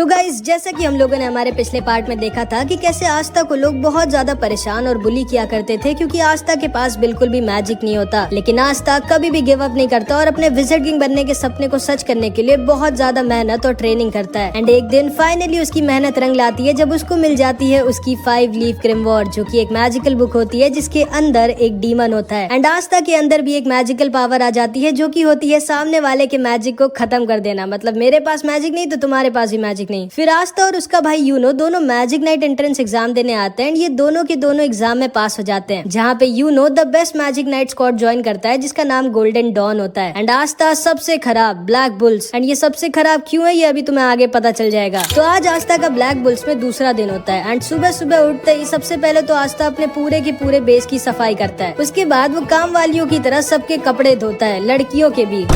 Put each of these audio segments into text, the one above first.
तो गाइस, जैसा कि हम लोगों ने हमारे पिछले पार्ट में देखा था कि कैसे आस्था को लोग बहुत ज्यादा परेशान और बुली किया करते थे क्योंकि आस्था के पास बिल्कुल भी मैजिक नहीं होता। लेकिन आस्था कभी भी गिव अप नहीं करता और अपने विज़र्ड किंग बनने के सपने को सच करने के लिए बहुत ज्यादा मेहनत और ट्रेनिंग करता है। एंड एक दिन फाइनली उसकी मेहनत रंग लाती है जब उसको मिल जाती है उसकी 5 लीफ ग्रिमवॉर्ड, जो की एक मैजिकल बुक होती है जिसके अंदर एक डीमन होता है। एंड आस्था के अंदर भी एक मैजिकल पावर आ जाती है जो की होती है सामने वाले के मैजिक को खत्म कर देना। मतलब मेरे पास मैजिक नहीं तो तुम्हारे पास भी मैजिक नहीं। फिर आस्था और उसका भाई यूनो दोनों मैजिक नाइट एंट्रेंस एग्जाम देने आते हैं। ये दोनों के दोनों एग्जाम में पास हो जाते हैं, जहाँ पे Yuno the best magic knight squad join करता है जिसका नाम गोल्डन डॉन होता है। एंड आस्था सबसे खराब ब्लैक बुल्स। एंड ये सबसे खराब क्यों है ये अभी तुम्हें आगे पता चल जाएगा। तो आज आस्था का ब्लैक बुल्स में दूसरा दिन होता है। एंड सुबह सुबह उठते ही सबसे पहले तो आस्था अपने पूरे के पूरे बेस की सफाई करता है। उसके बाद वो काम वालियों की तरह सबके कपड़े धोता है, लड़कियों के भी।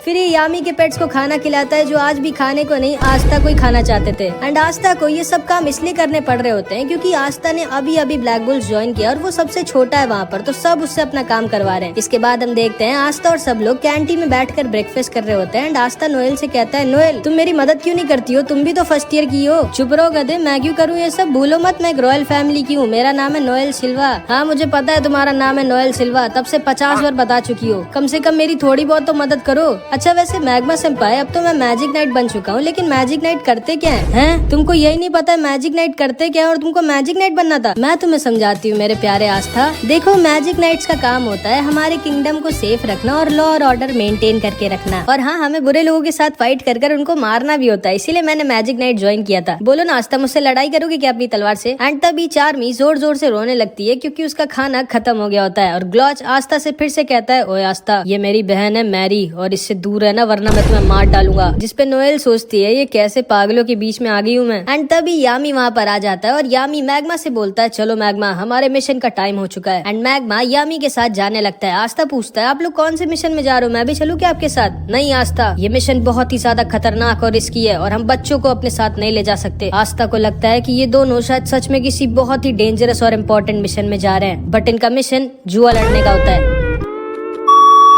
फिर ये यामी के पेट्स को खाना खिलाता है जो आज भी खाने को नहीं आस्था को ही खाना चाहते थे। एंड आस्था को ये सब काम इसलिए करने पड़ रहे होते हैं क्योंकि आस्था ने अभी अभी ब्लैक बुल्स ज्वाइन किया और वो सबसे छोटा है वहाँ पर, तो सब उससे अपना काम करवा रहे हैं। इसके बाद हम देखते हैं आस्था और सब लोग कैंटीन में बैठकर ब्रेकफास्ट कर रहे होते हैं। एंड आस्था नोएल से कहता है, नोएल तुम मेरी मदद क्यों नहीं करती हो, तुम भी तो फर्स्ट ईयर की हो। चुप रहो गधे, मैं क्यों करूँ ये सब, भूलो मत मैं एक रॉयल फैमिली की हूँ, मेरा नाम है नोएल सिल्वा। हाँ मुझे पता है तुम्हारा नाम है नोएल सिल्वा, तब से 50 बार बता चुकी हो, कम से कम मेरी थोड़ी बहुत तो मदद करो। अच्छा वैसे मैग्मा सेंपाई, अब तो मैं मैजिक नाइट बन चुका हूँ, लेकिन मैजिक नाइट करते क्या हैं? तुमको यही नहीं पता मैजिक नाइट करते क्या है और तुमको मैजिक नाइट बनना था। मैं तुम्हें समझाती हूँ मेरे प्यारे आस्था। देखो मैजिक नाइट्स का काम होता है हमारे किंगडम को सेफ रखना और लॉ और ऑर्डर मेंटेन करके रखना, और हाँ हमें बुरे लोगों के साथ फाइट कर उनको मारना भी होता है, इसीलिए मैंने मैजिक नाइट ज्वाइन किया था। बोलो ना आस्था, मुझसे लड़ाई करोगे क्या अपनी तलवार से? एंड तभी चार्मी जोर जोर से रोने लगती है क्योंकि उसका खाना खत्म हो गया होता है। और ग्लॉच आस्था से फिर से कहता है, ओए आस्था ये मेरी बहन है मैरी और इससे दूर है ना वरना मैं तुम्हें मार डालूंगा। जिसपे नोएल सोचती है ये कैसे पागलों के बीच में आ गई हूँ मैं। एंड तभी यामी वहाँ पर आ जाता है और यामी मैग्मा से बोलता है, चलो मैग्मा हमारे मिशन का टाइम हो चुका है। एंड मैग्मा यामी के साथ जाने लगता है। आस्था पूछता है, आप लोग कौन से मिशन में जा रहे हो, मैं भी चलूं क्या आपके साथ? नहीं आस्था, ये मिशन बहुत ही ज्यादा खतरनाक और रिस्की है और हम बच्चों को अपने साथ नहीं ले जा सकते। आस्था को लगता है कि ये दोनों शायद सच में किसी बहुत ही डेंजरस और इम्पोर्टेंट मिशन में जा रहे हैं, बट इनका मिशन जुआ लड़ने का होता है।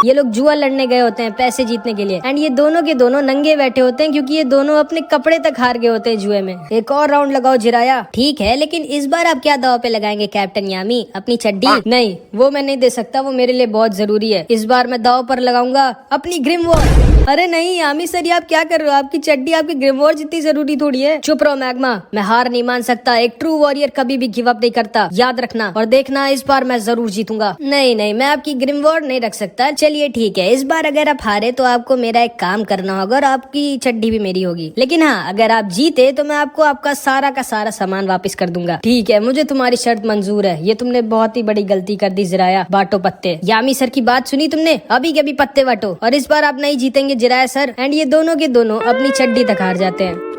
ये लोग जुआ लड़ने गए होते हैं पैसे जीतने के लिए। एंड ये दोनों के दोनों नंगे बैठे होते हैं क्योंकि ये दोनों अपने कपड़े तक हार गए होते हैं जुए में। एक और राउंड लगाओ जिराया। ठीक है, लेकिन इस बार आप क्या दाव पे लगाएंगे कैप्टन यामी? अपनी चड्डी? नहीं वो मैं नहीं दे सकता, वो मेरे लिए बहुत जरूरी है। इस बार मैं दाव पर लगाऊंगा अपनी ग्रिमवॉर्ड। अरे नहीं यामी सर, आप क्या कर रहे हो? आपकी चड्डी आपकी ग्रिमवॉर्ड जितनी जरूरी थोड़ी है। चुप रहो मैग्मा, मैं हार नहीं मान सकता। एक ट्रू वॉरियर कभी भी गिव अप नहीं करता, याद रखना। और देखना इस बार मैं जरूर जीतूंगा। नहीं नहीं, मैं आपकी ग्रिमवॉर्ड नहीं रख सकता। चलिए ठीक है, इस बार अगर आप हारे तो आपको मेरा एक काम करना होगा और आपकी चड्डी भी मेरी होगी। लेकिन हाँ, अगर आप जीते तो मैं आपको आपका सारा का सारा सामान वापस कर दूंगा। ठीक है, मुझे तुम्हारी शर्त मंजूर है। ये तुमने बहुत ही बड़ी गलती कर दी जिराया। बांटो पत्ते। यामी सर की बात सुनी तुमने? अभी के अभी पत्ते बांटो और इस बार आप नहीं जीतेंगे जिराया सर। एंड ये दोनों के दोनों अपनी चड्डी तक हार जाते हैं।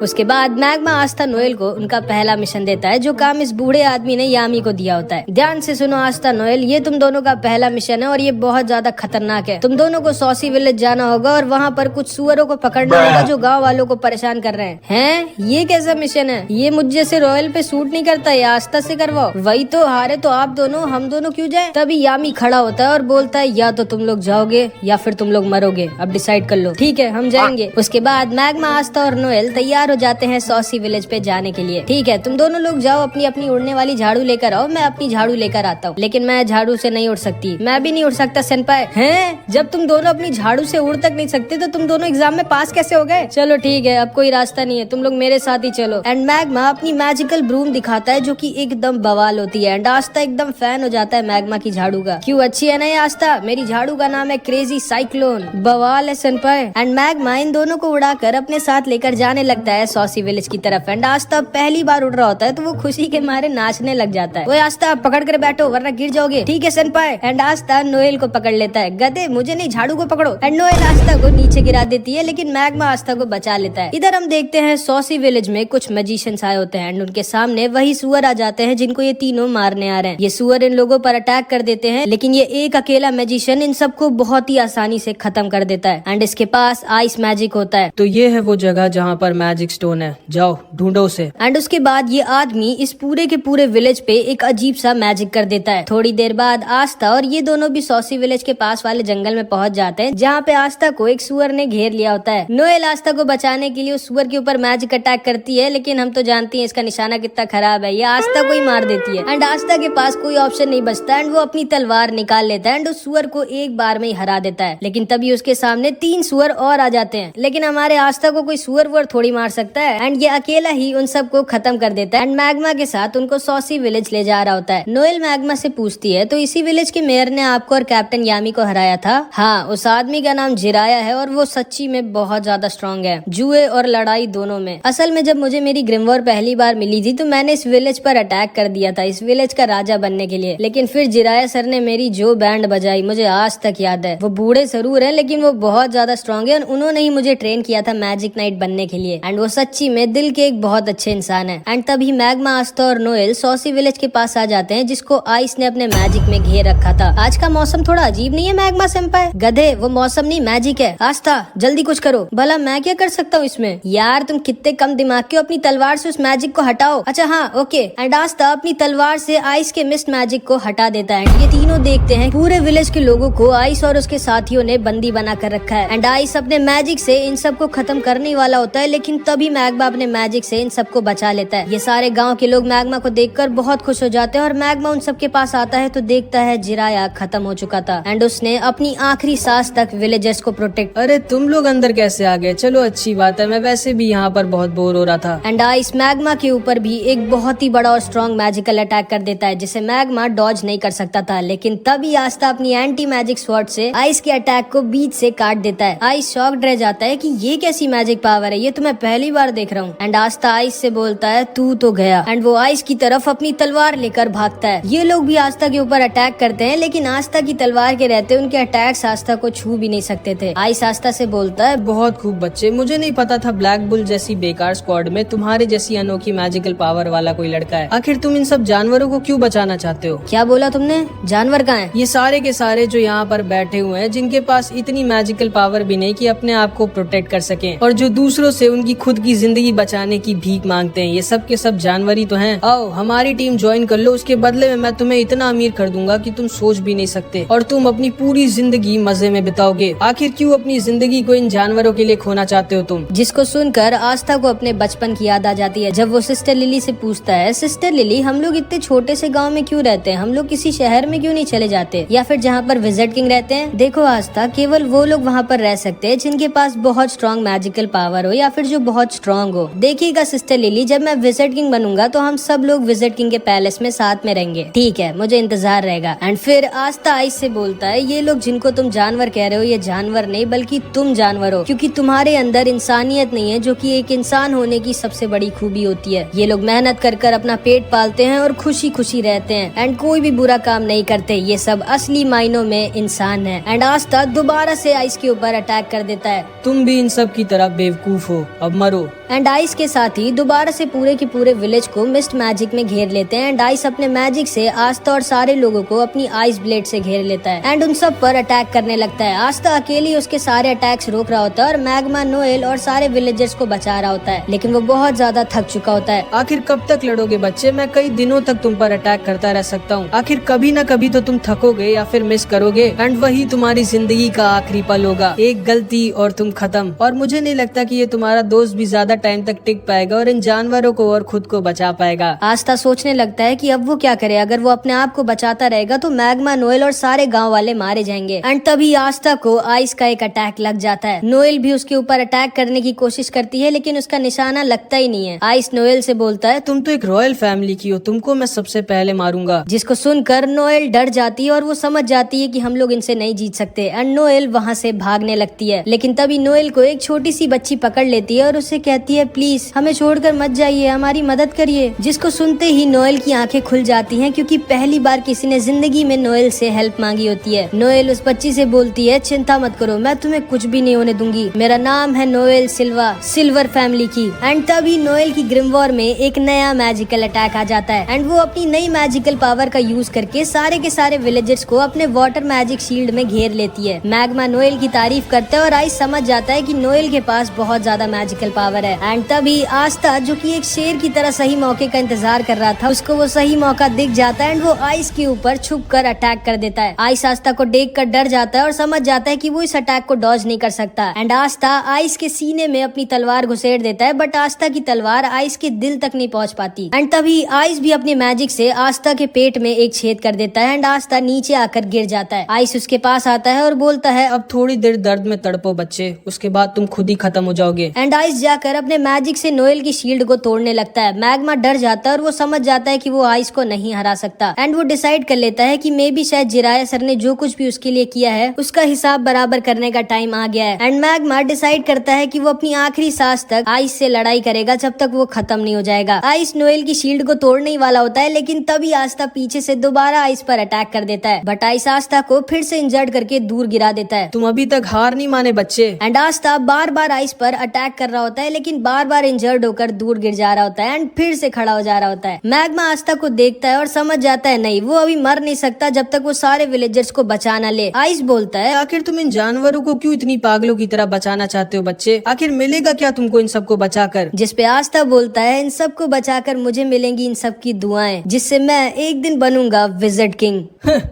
उसके बाद मैग्मा आस्था नोएल को उनका पहला मिशन देता है जो काम इस बूढ़े आदमी ने यामी को दिया होता है। ध्यान से सुनो आस्था नोएल, ये तुम दोनों का पहला मिशन है और ये बहुत ज्यादा खतरनाक है। तुम दोनों को सॉसी विलेज जाना होगा और वहाँ पर कुछ सुअरों को पकड़ना होगा जो गाँव वालों को परेशान कर रहे हैं। ये कैसा मिशन है? ये मुझ जैसे रॉयल पे सूट नहीं करता, ये आस्था से करवाओ। वही तो, हारे तो आप दोनों, हम दोनों क्यों जाए? तभी यामी खड़ा होता है और बोलता है, या तो तुम लोग जाओगे या फिर तुम लोग मरोगे, अब डिसाइड कर लो। ठीक है हम जाएंगे। उसके बाद मैग्मा आस्था और नोएल तैयार हो जाते हैं सॉसी विलेज पे जाने के लिए। ठीक है, तुम दोनों लोग जाओ, अपनी अपनी उड़ने वाली झाड़ू लेकर आओ, मैं अपनी झाड़ू लेकर आता हूँ। लेकिन मैं झाड़ू से नहीं उड़ सकती। मैं भी नहीं उड़ सकता सेनपाई। हैं? जब तुम दोनों अपनी झाड़ू से उड़ तक नहीं सकते तो तुम दोनों एग्जाम में पास कैसे हो गए? चलो ठीक है, अब कोई रास्ता नहीं है, तुम लोग मेरे साथ ही चलो। एंड मैग्मा अपनी मैजिकल ब्रूम दिखाता है जो की एकदम बवाल होती है। एंड आस्था एकदम फैन हो जाता है मैग्मा की झाड़ू का। क्यों अच्छी है ना ये आस्था? मेरी झाड़ू का नाम है क्रेजी साइक्लोन। बवाल है सेनपाई। एंड मैग्मा इन दोनों को उड़ाकर अपने साथ लेकर जाने लगता है सॉसी विलेज की तरफ। एंड आस्था पहली बार उड़ रहा होता है तो वो खुशी के मारे नाचने लग जाता है। वो आस्था पकड़ कर बैठो वरना गिर जाओगे। ठीक है सेनपाई। एंड आस्था नोएल को पकड़ लेता है। गधे, मुझे नहीं, झाड़ू को पकड़ो। एंड नोएल आस्था को नीचे गिरा देती है लेकिन मैग्मा आस्था को बचा लेता है। इधर हम देखते हैं सॉसी विलेज में कुछ मैजिशियंस आए होते हैं एंड उनके सामने वही सुअर आ जाते हैं जिनको ये तीनों मारने आ रहे हैं। ये सुअर इन लोगों पर अटैक कर देते हैं लेकिन ये एक अकेला मैजिशियन इन सबको बहुत ही आसानी से खत्म कर देता है। एंड इसके पास आइस मैजिक होता है। तो ये है वो जगह जहाँ पर मैजिक मैजिक स्टोन है, जाओ ढूंढो उसे। एंड उसके बाद ये आदमी इस पूरे के पूरे विलेज पे एक अजीब सा मैजिक कर देता है। थोड़ी देर बाद आस्था और ये दोनों भी सॉसी विलेज के पास वाले जंगल में पहुंच जाते हैं, जहाँ पे आस्था को एक सुअर ने घेर लिया होता है। नोएल आस्था को बचाने के लिए उस सुअर के ऊपर मैजिक अटैक करती है, लेकिन हम तो जानती हैं इसका निशाना कितना खराब है, ये आस्था को ही मार देती है। एंड आस्था के पास कोई ऑप्शन नहीं बचता एंड वो अपनी तलवार निकाल लेता है एंड उस सुअर को एक बार में ही हरा देता है। लेकिन तभी उसके सामने 3 सुअर और आ जाते हैं, लेकिन हमारे आस्था को कोई सुअर वुअर थोड़ी मार सकता है एंड ये अकेला ही उन सबको खत्म कर देता है एंड मैग्मा के साथ उनको सॉसी विलेज ले जा रहा होता है। नोएल मैग्मा से पूछती है, तो इसी विलेज के मेयर ने आपको और कैप्टन यामी को हराया था? हाँ, उस आदमी का नाम जिराया है और वो सच्ची में बहुत ज्यादा स्ट्रॉन्ग है, जुए और लड़ाई दोनों में। असल में जब मुझे मेरी ग्रिमवॉर पहली बार मिली थी तो मैंने इस विलेज पर अटैक कर दिया था, इस विलेज का राजा बनने के लिए। लेकिन फिर जिराया सर ने मेरी जो बैंड बजाई मुझे आज तक याद है। वो बूढ़े जरूर है लेकिन वो बहुत ज्यादा स्ट्रॉन्ग है और उन्होंने ही मुझे ट्रेन किया था मैजिक नाइट बनने के लिए एंड वो सच्ची में दिल के एक बहुत अच्छे इंसान है। एंड तभी मैग्मा, आस्था और नोएल सॉसी विलेज के पास आ जाते हैं, जिसको आइस ने अपने मैजिक में घेर रखा था। आज का मौसम थोड़ा अजीब नहीं है मैग्मा सेंपाई? गधे, वो मौसम नहीं मैजिक है। आस्था जल्दी कुछ करो। भला मैं क्या कर सकता हूँ इसमें? यार तुम कितने कम दिमाग के हो, अपनी तलवार से उस मैजिक को हटाओ। अच्छा हाँ ओके। एंड आस्था अपनी तलवार से आइस के मिस्ट मैजिक को हटा देता है। ये तीनों देखते हैं पूरे विलेज के लोगों को आइस और उसके साथियों ने बंदी बना कर रखा है एंड आइस अपने मैजिक से इन सबको खत्म करने वाला होता है, लेकिन तभी मैग्मा अपने मैजिक से इन सबको बचा लेता है। ये सारे गाँव के लोग मैग्मा को देखकर बहुत खुश हो जाते हैं और मैग्मा उन सबके पास आता है तो देखता है जिराया खत्म हो चुका था एंड उसने अपनी आखिरी सांस तक विलेजर्स को प्रोटेक्ट। अरे तुम लोग अंदर कैसे आ गए? चलो अच्छी बात है, मैं वैसे भी यहाँ पर बहुत बोर हो रहा था। एंड आइस मैग्मा के ऊपर भी एक बहुत ही बड़ा और स्ट्रॉन्ग मैजिकल अटैक कर देता है, जिसे मैग्मा डॉज नहीं कर सकता था। लेकिन तभी आस्था अपनी एंटी मैजिक स्वॉर्ड से आइस के अटैक को बीच से काट देता है। आइस शॉक्ड रह जाता है कि ये कैसी मैजिक पावर है, ये तो मैं पहली बार देख रहा हूँ। एंड आस्था आइस से बोलता है तू तो गया एंड वो आइस की तरफ अपनी तलवार लेकर भागता है। ये लोग भी आस्था के ऊपर अटैक करते हैं, लेकिन आस्था की तलवार के रहते उनके अटैक्स आस्था को छू भी नहीं सकते थे। आइस आस्था से बोलता है, बहुत खूब बच्चे, मुझे नहीं पता था ब्लैक बुल जैसी बेकार स्क्वाड में तुम्हारे जैसी अनोखी मैजिकल पावर वाला कोई लड़का है। आखिर तुम इन सब जानवरों को क्यों बचाना चाहते हो? क्या बोला तुमने? जानवर कहाँ है? ये सारे के सारे जो यहाँ पर बैठे हुए हैं, जिनके पास इतनी मैजिकल पावर भी नहीं कि अपने आप को प्रोटेक्ट कर सकें और जो दूसरों से उनकी खुद की जिंदगी बचाने की भीख मांगते हैं, ये सब के सब जानवर ही तो हैं। आओ हमारी टीम ज्वाइन कर लो, उसके बदले में मैं तुम्हें इतना अमीर कर दूंगा कि तुम सोच भी नहीं सकते और तुम अपनी पूरी जिंदगी मजे में बिताओगे। आखिर क्यों अपनी जिंदगी को इन जानवरों के लिए खोना चाहते हो तुम? जिसको सुनकर आस्था को अपने बचपन की याद आ जाती है, जब वो सिस्टर लिली से पूछता है, सिस्टर लिली हम लोग इतने छोटे से गाँव में क्यों रहते हैं, हम लोग किसी शहर में क्यों नहीं चले जाते या फिर जहाँ पर विजिट किंग रहते हैं? देखो आस्था, केवल वो लोग वहाँ पर रह सकते हैं जिनके पास बहुत स्ट्रॉन्ग मैजिकल पावर हो या फिर जो बहुत स्ट्रॉन्ग हो। देखिएगा सिस्टर लिली, जब मैं विजिट किंग बनूंगा तो हम सब लोग विजिट किंग के पैलेस में साथ में रहेंगे, ठीक है? मुझे इंतजार रहेगा। एंड फिर आस्था आइस से बोलता है, ये लोग जिनको तुम जानवर कह रहे हो, ये जानवर नहीं बल्कि तुम जानवर हो, क्योंकि तुम्हारे अंदर इंसानियत नहीं है, जो कि एक इंसान होने की सबसे बड़ी खूबी होती है। ये लोग मेहनत कर कर अपना पेट पालते हैं और खुशी खुशी रहते हैं एंड कोई भी बुरा काम नहीं करते। ये सब असली मायनों में इंसान है। एंड आस्था दोबारा से आइस के ऊपर अटैक कर देता है। तुम भी इन सब की तरह बेवकूफ हो, अब मरो। एंड आइस के साथ ही दोबारा से पूरे के पूरे विलेज को मिस्ट मैजिक में घेर लेते हैं एंड आइस अपने मैजिक से आस्था और सारे लोगों को अपनी आइस ब्लेड से घेर लेता है एंड उन सब पर अटैक करने लगता है। आस्था अकेली उसके सारे अटैक्स रोक रहा होता है और मैग्मा, नोएल और सारे विलेजर्स को बचा रहा होता है, लेकिन वो बहुत ज्यादा थक चुका होता है। आखिर कब तक लड़ोगे बच्चे? मैं कई दिनों तक तुम पर अटैक करता रह सकता हूँ। आखिर कभी न कभी तो तुम थकोगे या फिर मिस करोगे एंड वही तुम्हारी जिंदगी का आखिरी पल होगा। एक गलती और तुम खत्म। और मुझे नहीं लगता कि ये तुम्हारा दोस्त भी ज्यादा टाइम तक टिक पाएगा और इन जानवरों को और खुद को बचा पाएगा। आस्था सोचने लगता है कि अब वो क्या करे। अगर वो अपने आप को बचाता रहेगा तो मैग्मा, नोएल और सारे गांव वाले मारे जाएंगे। एंड तभी आस्था को आइस का एक अटैक लग जाता है। नोएल भी उसके ऊपर अटैक करने की कोशिश करती है, लेकिन उसका निशाना लगता ही नहीं है। आइस नोएल से बोलता है, तुम तो एक रॉयल फैमिली की हो, तुमको मैं सबसे पहले मारूंगा। जिसको सुनकर नोएल डर जाती है और वो समझ जाती है कि हम लोग इनसे नहीं जीत सकते एंड नोएल वहाँ से भागने लगती है। लेकिन तभी नोएल को एक छोटी सी बच्ची पकड़ लेती है और उसे कहती है, प्लीज हमें छोड़कर मत जाइए, हमारी मदद करिए। जिसको सुनते ही नोएल की आंखें खुल जाती हैं, क्योंकि पहली बार किसी ने जिंदगी में नोएल से हेल्प मांगी होती है। नोएल उस बच्ची से बोलती है, चिंता मत करो, मैं तुम्हें कुछ भी नहीं होने दूंगी, मेरा नाम है नोएल सिल्वा, सिल्वर फैमिली की। एंड तभी नोएल की ग्रिमवॉर में एक नया मैजिकल अटैक आ जाता है एंड वो अपनी नई मैजिकल पावर का यूज करके सारे के सारे विलेजर्स को अपने वाटर मैजिक शील्ड में घेर लेती है। मैग्मा नोएल की तारीफ करता है और आइस समझ जाता है कि नोएल के पास बहुत ज्यादा मैजिकल पावर है। एंड तभी आस्था जो कि एक शेर की तरह सही मौके का इंतजार कर रहा था, उसको वो सही मौका दिख जाता है एंड वो आइस के ऊपर छुप कर अटैक कर देता है। आइस आस्था को देख कर डर जाता है और समझ जाता है कि वो इस अटैक को डॉज नहीं कर सकता। एंड आस्था आइस के सीने में अपनी तलवार घुसेड़ देता है, बट आस्था की तलवार आइस के दिल तक नहीं पहुंच पाती। एंड तभी आइस भी अपनी मैजिक से आस्था के पेट में एक छेद कर देता है एंड आस्था नीचे आकर गिर जाता है। आइस उसके पास आता है और बोलता है, अब थोड़ी देर दर्द में तड़पो बच्चे, उसके बाद तुम खुद ही खत्म हो जाओगे। एंड आइस जाकर अपने मैजिक से नोएल की शील्ड को तोड़ने लगता है। मैग्मा डर जाता है और वो समझ जाता है कि वो आइस को नहीं हरा सकता। एंड वो डिसाइड कर लेता है कि मे बी शायद जिराया सर ने जो कुछ भी उसके लिए किया है उसका हिसाब बराबर करने का टाइम आ गया है। एंड मैग्मा डिसाइड करता है कि वो अपनी आखिरी सांस तक आइस से लड़ाई करेगा जब तक वो खत्म नहीं हो जाएगा। आइस नोएल की शील्ड को तोड़ने ही वाला होता है, लेकिन तभी आस्था पीछे से दोबारा आइस पर अटैक कर देता है, बट आइस आस्था को फिर से इंजर्ड करके दूर गिरा देता है। तुम अभी तक हार नहीं माने बच्चे। And Aastha bar bar ice पर अटैक कर रहा होता है, लेकिन बार बार इंजर्ड होकर दूर गिर जा रहा होता है एंड फिर से खड़ा हो जा रहा होता है। मैग्मा आस्था को देखता है और समझ जाता है नहीं, वो अभी मर नहीं सकता जब तक वो सारे विलेजर्स को बचा न ले। आइस बोलता है, आखिर तुम इन जानवरों को क्यों इतनी पागलों की तरह बचाना चाहते हो बच्चे? आखिर मिलेगा क्या तुमको इन सबको बचाकर? जिस पे आस्था बोलता है, इन सबको बचाकर मुझे मिलेंगी इन सब की दुआएं, जिससे मैं एक दिन बनूंगा विजिट किंग।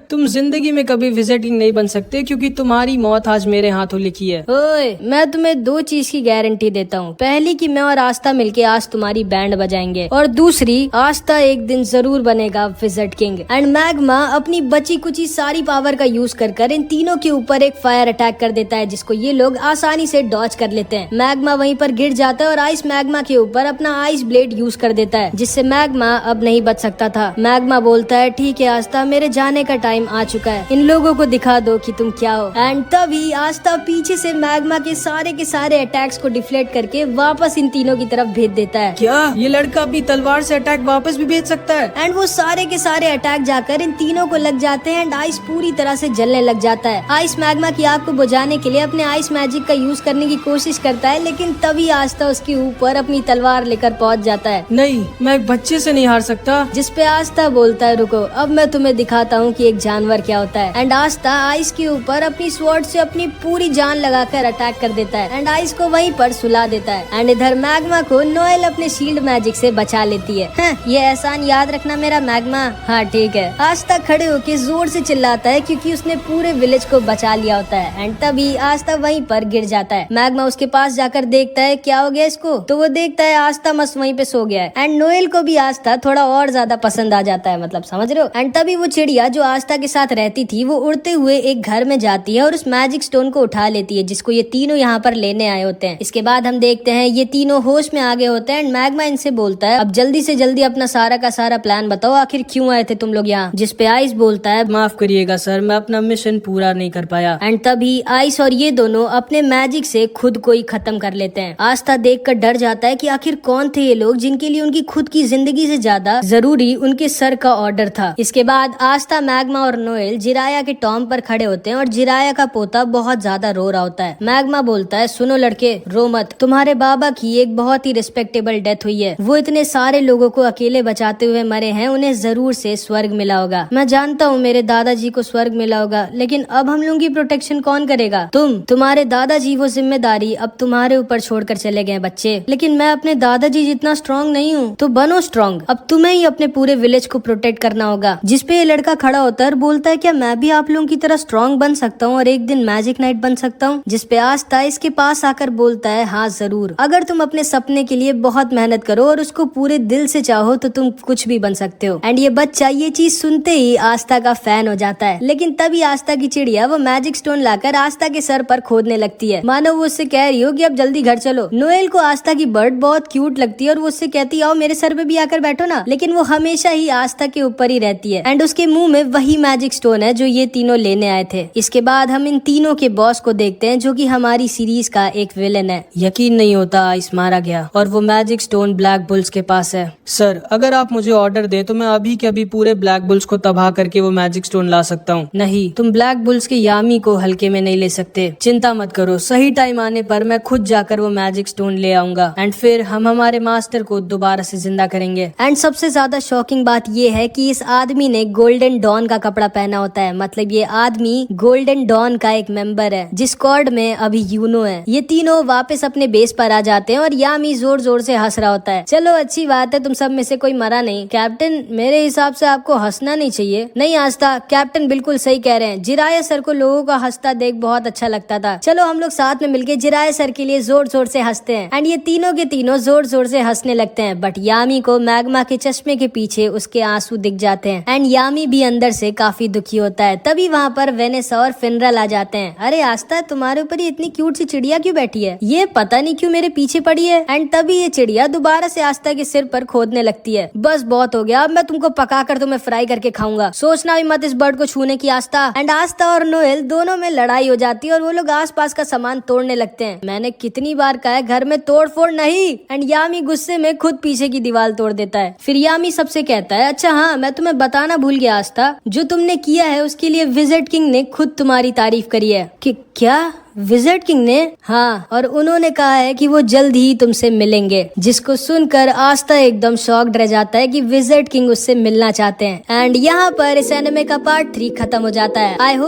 तुम जिंदगी में कभी विजिट किंग नहीं बन सकते, क्योंकि तुम्हारी मौत आज मेरे हाथों लिखी है। ओए, मैं तुम्हें दो चीज की गारंटी देता हूँ। पहली कि मैं और आस्था मिलके आज तुम्हारी बैंड बजाएंगे, और दूसरी आस्था एक दिन जरूर बनेगा विजिट किंग। एंड मैग्मा अपनी बची कुची सारी पावर का यूज कर इन तीनों के ऊपर एक फायर अटैक कर देता है, जिसको ये लोग आसानी से डॉज कर लेते हैं। मैग्मा वहीं पर गिर जाता है और आइस मैग्मा के ऊपर अपना आइस ब्लेड यूज कर देता है, जिससे मैग्मा अब नहीं बच सकता था। मैग्मा बोलता है, ठीक है आस्था, मेरे जाने का टाइम आ चुका है, इन लोगों को दिखा दो कि तुम क्या हो। एंड तभी आस्था पीछे से मैग्मा के सारे अटैक्स को डिफ्लेक्ट करके वापस इन तीनों की तरफ भेज देता है। क्या ये लड़का अपनी तलवार से अटैक वापस भी भेज सकता है? एंड वो सारे के सारे अटैक जाकर इन तीनों को लग जाते हैं एंड आइस पूरी तरह से जलने लग जाता है। आइस मैग्मा की आग को बुझाने के लिए अपने आइस मैजिक का यूज करने की कोशिश करता है, लेकिन तभी आस्था उसके ऊपर अपनी तलवार लेकर पहुंच जाता है। नहीं, मैं एक बच्चे से नहीं हार सकता। जिस पे आस्था बोलता है, रुको, अब मैं तुम्हें दिखाता हूँ कि एक जानवर क्या होता है। एंड आस्था आइस के ऊपर अपनी स्वॉर्ड से अपनी पूरी जान लगाकर अटैक कर देता है एंड आइस को वहीं पर सुला देता है। एंड इधर मैग्मा को नोएल अपने शील्ड मैजिक से बचा लेती है। ये एहसान याद रखना मेरा मैग्मा। हाँ ठीक है। आस्था खड़े होकर जोर से चिल्लाता है क्योंकि उसने पूरे विलेज को बचा लिया होता है। एंड तभी आस्था वहीं पर गिर जाता है। मैग्मा उसके पास जाकर देखता है क्या हो गया इसको, तो वो देखता है आस्था मस्त वहीं पे सो गया है। एंड नोएल को भी आस्था थोड़ा और ज्यादा पसंद आ जाता है, मतलब समझ रहे हो। एंड तभी वो चिड़िया जो आस्था के साथ रहती थी वो उड़ते हुए एक घर में जाती है और उस मैजिक स्टोन को उठा लेती है, जिसको ये तीनों यहाँ पर लेने आए होते हैं। इसके बाद हम देखते हैं ये तीनों होश में आ गए होते हैं एंड मैग्मा इनसे बोलता है, अब जल्दी से जल्दी अपना सारा का सारा प्लान बताओ, आखिर क्यों आए थे तुम लोग यहाँ। जिस पे आइस बोलता है, माफ करिएगा सर, मैं अपना मिशन पूरा नहीं कर पाया। एंड तभी आइस और ये दोनों अपने मैजिक से खुद को ही खत्म कर लेते हैं। आस्था देखकर डर जाता है कि आखिर कौन थे ये लोग जिनके लिए उनकी खुद की जिंदगी से ज्यादा जरूरी उनके सर का ऑर्डर था। इसके बाद आस्था, मैग्मा और नोएल जिराया के टॉम पर खड़े होते हैं और जिराया का पोता बहुत ज्यादा रो रहा होता है। मैग्मा बोलता है, सुनो लड़के, रो मत, तुम्हारे बाबा की एक बहुत ही रिस्पेक्टेबल डेथ हुई है। वो इतने सारे लोगों को अकेले बचाते हुए मरे हैं, उन्हें जरूर से स्वर्ग मिला होगा। मैं जानता हूँ मेरे दादाजी को स्वर्ग मिला होगा, लेकिन अब हम लोगों की प्रोटेक्शन कौन करेगा? तुम्हारे दादाजी वो जिम्मेदारी अब तुम्हारे ऊपर छोड़कर चले गए बच्चे। लेकिन मैं अपने दादाजी जितना स्ट्रॉन्ग नहीं हूँ, तो बनो स्ट्रॉन्ग। अब तुम्हें ही अपने पूरे विलेज को प्रोटेक्ट करना होगा। जिस पे ये लड़का खड़ा होता है और बोलता है, क्या मैं भी आप लोगों की तरह स्ट्रॉन्ग बन सकता हूँ और एक दिन मैजिक नाइट बन सकता हूँ? जिस पे आस्था इसके पास आकर बोलता है, हाँ जरूर, अगर तुम अपने सपने के लिए बहुत मेहनत करो और उसको पूरे दिल से चाहो तो तुम कुछ भी बन सकते हो। एंड ये बच्चा ये चीज सुनते ही आस्था का फैन हो जाता है। लेकिन तभी आस्था की चिड़िया वो मैजिक स्टोन लाकर आस्था के सर पर खोदने लगती है, मानो वो उससे कह रही हो कि अब जल्दी घर चलो। नोएल को आस्था की बर्ड बहुत क्यूट लगती है और वो उससे कहती है, आओ मेरे सर पे भी आकर बैठो ना। लेकिन वो हमेशा ही आस्था के ऊपर ही रहती है एंड उसके मुंह में वही मैजिक स्टोन है जो ये तीनों लेने आए थे। इसके बाद हम इन तीनों के बॉस को देखते हैं, जो कि हमारी सीरीज का एक विलेन है। यकीन नहीं होता आइस मारा गया और वो मैजिक स्टोन ब्लैक बुल्स के पास है। सर, अगर आप मुझे ऑर्डर दें तो मैं अभी के अभी पूरे ब्लैक बुल्स को तबाह करके वो मैजिक स्टोन ला सकता हूँ। नहीं, तुम ब्लैक बुल्स के यामी को हल्के में नहीं ले सकते। चिंता मत करो, सही टाइम आने पर मैं खुद जाकर वो मैजिक स्टोन ले आऊंगा एंड फिर हम हमारे मास्टर को दोबारा से जिंदा करेंगे। एंड सबसे ज्यादा शॉकिंग बात ये है कि इस आदमी ने गोल्डन डॉन का कपड़ा पहना होता है, मतलब ये आदमी गोल्डन डॉन का एक मेंबर है, जिस स्क्वाड में अभी यूनो है। ये तीनों वापस अपने बेस बेस पर आ जाते हैं और यामी जोर जोर से हंस रहा होता है। चलो अच्छी बात है, तुम सब में से कोई मरा नहीं। कैप्टन, मेरे हिसाब से आपको हंसना नहीं चाहिए। नहीं आस्था, कैप्टन बिल्कुल सही कह रहे हैं। जिराया सर को लोगों का हंसता देख बहुत अच्छा लगता था। चलो हम लोग साथ में मिलके जिराया सर के लिए जोर जोर से हंसते हैं। एंड ये तीनों के तीनों जोर जोर से हंसने लगते हैं। बट यामी को मैग्मा के चश्मे के पीछे उसके आंसू दिख जाते हैं एंड यामी भी अंदर से काफी दुखी होता है। तभी वहाँ पर वेनेसा और फिनरल आ जाते हैं। अरे आस्था, तुम्हारे ऊपर ये इतनी क्यूट सी चिड़िया क्यों बैठी है? ये पता नहीं क्यों मेरे पीछे पड़ी है। एंड तभी ये चिड़िया दोबारा से आस्था के सिर पर खोदने लगती है। बस बहुत हो गया, अब मैं तुमको पका कर तुम्हें फ्राई करके खाऊंगा। सोचना भी मत इस बर्ड को छूने की आस्था। एंड आस्था और नोएल दोनों में लड़ाई हो जाती है और वो लोग आसपास का सामान तोड़ने लगते हैं। मैंने कितनी बार कहा है घर में तोड़ फोड़ नहीं। एंड यामी गुस्से में खुद पीछे की दीवार तोड़ देता है। फिर यामी सबसे कहता है, अच्छा हाँ, मैं तुम्हें बताना भूल गया आस्था, जो तुमने किया है उसके लिए विज़र्ड किंग ने खुद तुम्हारी तारीफ करी है। कि क्या? विज़र्ड किंग ने? हाँ, और उन्होंने कहा है कि वो जल्द ही तुमसे मिलेंगे। जिसको सुनकर आस्था एकदम शॉक्ड रह जाता है कि विज़र्ड किंग उससे मिलना चाहते हैं। एंड यहाँ पर इस एनिमे का पार्ट 3 खत्म हो जाता है। I hope